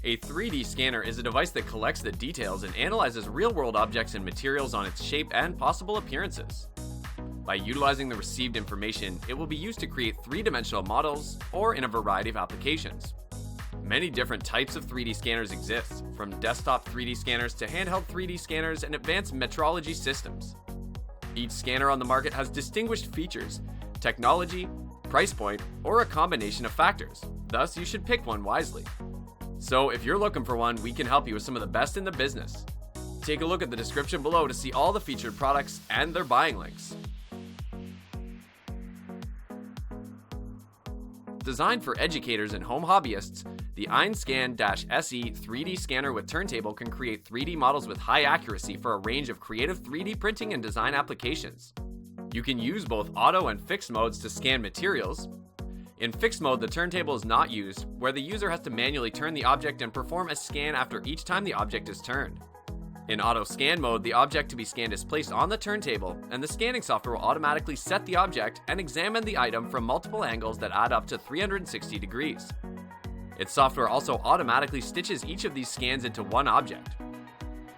A 3D scanner is a device that collects the details and analyzes real-world objects and materials on its shape and possible appearances. By utilizing the received information, it will be used to create three-dimensional models or in a variety of applications. Many different types of 3D scanners exist, from desktop 3D scanners to handheld 3D scanners and advanced metrology systems. Each scanner on the market has distinguished features, technology, price point, or a combination of factors. Thus, you should pick one wisely. So if you're looking for one, we can help you with some of the best in the business. Take a look at the description below to see all the featured products and their buying links. Designed for educators and home hobbyists, the EinScan-SE 3D scanner with Turntable can create 3D models with high accuracy for a range of creative 3D printing and design applications. You can use both auto and fixed modes to scan materials. In fixed mode, the turntable is not used, where the user has to manually turn the object and perform a scan after each time the object is turned. In auto scan mode, the object to be scanned is placed on the turntable, and the scanning software will automatically set the object and examine the item from multiple angles that add up to 360 degrees. Its software also automatically stitches each of these scans into one object.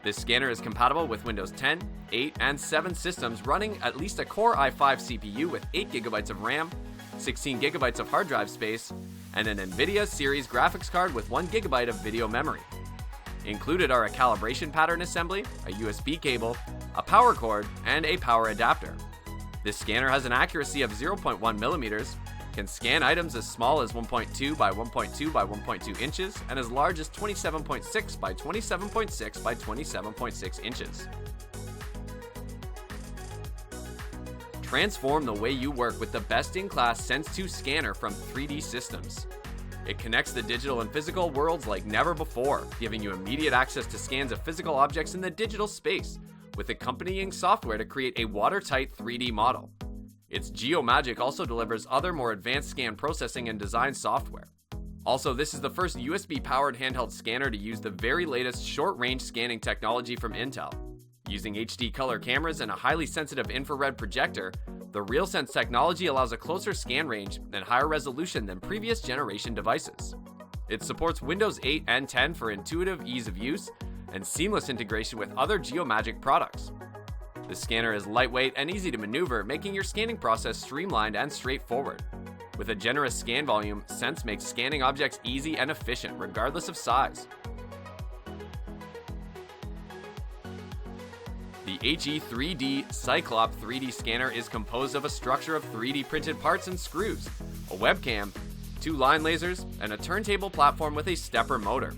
This scanner is compatible with Windows 10, 8, and 7 systems running at least a Core i5 CPU with 8GB of RAM, 16GB of hard drive space, and an NVIDIA series graphics card with 1GB of video memory. Included are a calibration pattern assembly, a USB cable, a power cord, and a power adapter. This scanner has an accuracy of 0.1 millimeters, can scan items as small as 1.2 by 1.2 by 1.2 inches and as large as 27.6 by 27.6 by 27.6 inches. Transform the way you work with the best-in-class Sense 2 scanner from 3D Systems. It connects the digital and physical worlds like never before, giving you immediate access to scans of physical objects in the digital space, with accompanying software to create a watertight 3D model. Its Geomagic also delivers other more advanced scan processing and design software. Also, this is the first USB-powered handheld scanner to use the very latest short-range scanning technology from Intel. Using HD color cameras and a highly sensitive infrared projector, the RealSense technology allows a closer scan range and higher resolution than previous generation devices. It supports Windows 8 and 10 for intuitive ease of use and seamless integration with other Geomagic products. The scanner is lightweight and easy to maneuver, making your scanning process streamlined and straightforward. With a generous scan volume, Sense makes scanning objects easy and efficient, regardless of size. The HE3D Cyclop 3D scanner is composed of a structure of 3D printed parts and screws, a webcam, 2 line lasers, and a turntable platform with a stepper motor.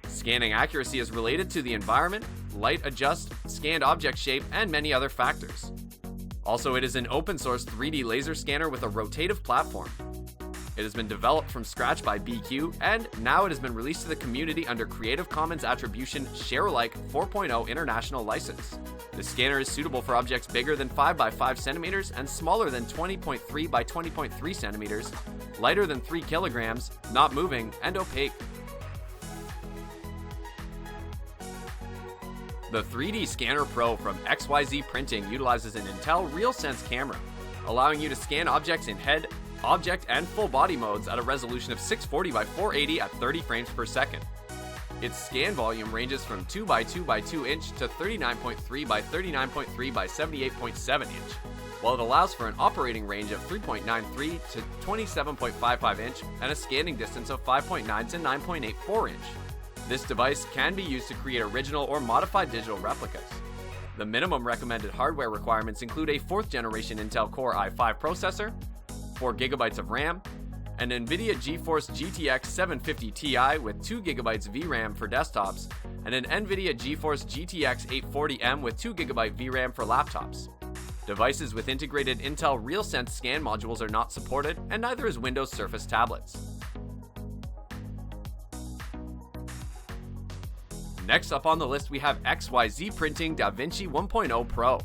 Scanning accuracy is related to the environment, light adjust, scanned object shape, and many other factors. Also, it is an open source 3D laser scanner with a rotative platform. It has been developed from scratch by BQ, and now it has been released to the community under Creative Commons Attribution Share-alike 4.0 International License. The scanner is suitable for objects bigger than 5 by 5 centimeters and smaller than 20.3 by 20.3 centimeters, lighter than 3 kilograms, not moving, and opaque. The 3D Scanner Pro from XYZPRINTING utilizes an Intel RealSense camera, allowing you to scan objects in head, object, and full body modes at a resolution of 640 by 480 at 30 frames per second. Its scan volume ranges from 2 by 2 by 2 inch to 39.3 by 39.3 by 78.7 inch, while it allows for an operating range of 3.93 to 27.55 inch and a scanning distance of 5.9 to 9.84 inch. This device can be used to create original or modified digital replicas. The minimum recommended hardware requirements include a 4th generation Intel Core i5 processor, 4GB of RAM, an NVIDIA GeForce GTX 750 Ti with 2GB VRAM for desktops, and an NVIDIA GeForce GTX 840M with 2GB VRAM for laptops. Devices with integrated Intel RealSense scan modules are not supported, and neither is Windows Surface tablets. Next up on the list, we have XYZPRINTING VINCI 1.0 Pro.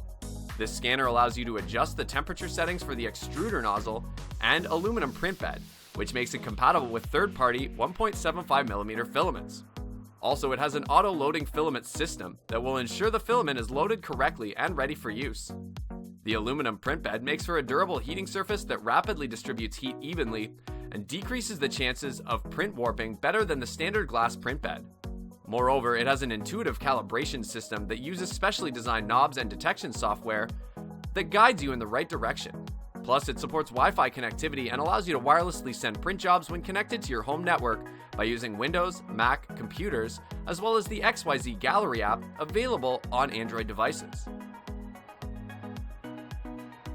This scanner allows you to adjust the temperature settings for the extruder nozzle and aluminum print bed, which makes it compatible with third-party 1.75mm filaments. Also, it has an auto-loading filament system that will ensure the filament is loaded correctly and ready for use. The aluminum print bed makes for a durable heating surface that rapidly distributes heat evenly and decreases the chances of print warping better than the standard glass print bed. Moreover, it has an intuitive calibration system that uses specially designed knobs and detection software that guides you in the right direction. Plus, it supports Wi-Fi connectivity and allows you to wirelessly send print jobs when connected to your home network by using Windows, Mac, computers, as well as the XYZ Gallery app available on Android devices.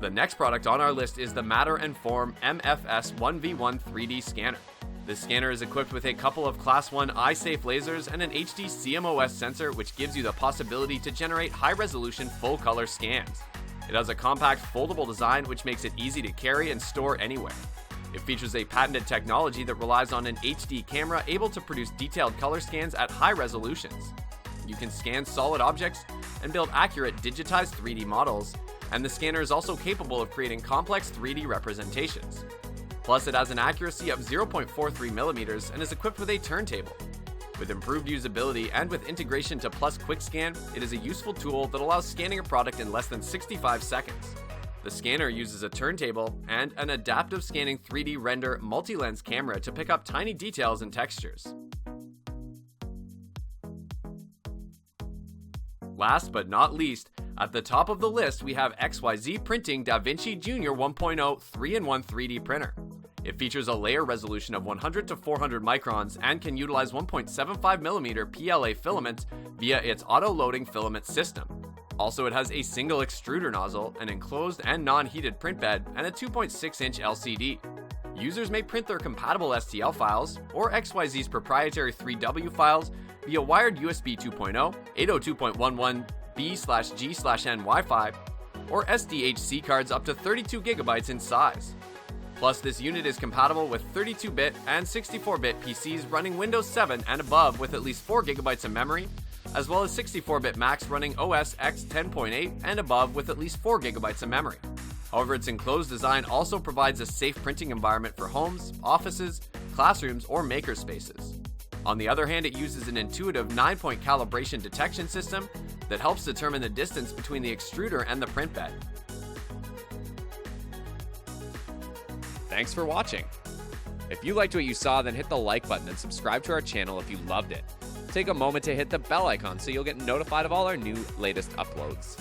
The next product on our list is the Matter and Form MFS 1v1 3D scanner. This scanner is equipped with a couple of Class 1 eye-safe lasers and an HD CMOS sensor, which gives you the possibility to generate high-resolution full-color scans. It has a compact, foldable design which makes it easy to carry and store anywhere. It features a patented technology that relies on an HD camera able to produce detailed color scans at high resolutions. You can scan solid objects and build accurate digitized 3D models, and the scanner is also capable of creating complex 3D representations. Plus, it has an accuracy of 0.43mm and is equipped with a turntable. With improved usability and with integration to Plus QuickScan, it is a useful tool that allows scanning a product in less than 65 seconds. The scanner uses a turntable and an adaptive scanning 3D render multi-lens camera to pick up tiny details and textures. Last but not least, at the top of the list we have XYZPRINTING DaVinci Junior 1.0 3-in-1 3D printer. It features a layer resolution of 100 to 400 microns and can utilize 1.75mm PLA filaments via its auto-loading filament system. Also, it has a single extruder nozzle, an enclosed and non-heated print bed, and a 2.6-inch LCD. Users may print their compatible STL files or XYZ's proprietary 3W files via wired USB 2.0, 802.11b/g/n Wi-Fi, or SDHC cards up to 32GB in size. Plus, this unit is compatible with 32-bit and 64-bit PCs running Windows 7 and above with at least 4GB of memory, as well as 64-bit Macs running OS X 10.8 and above with at least 4GB of memory. However, its enclosed design also provides a safe printing environment for homes, offices, classrooms, or makerspaces. On the other hand, it uses an intuitive 9-point calibration detection system that helps determine the distance between the extruder and the print bed. Thanks for watching. If you liked what you saw, then hit the like button and subscribe to our channel if you loved it. Take a moment to hit the bell icon so you'll get notified of all our new latest uploads.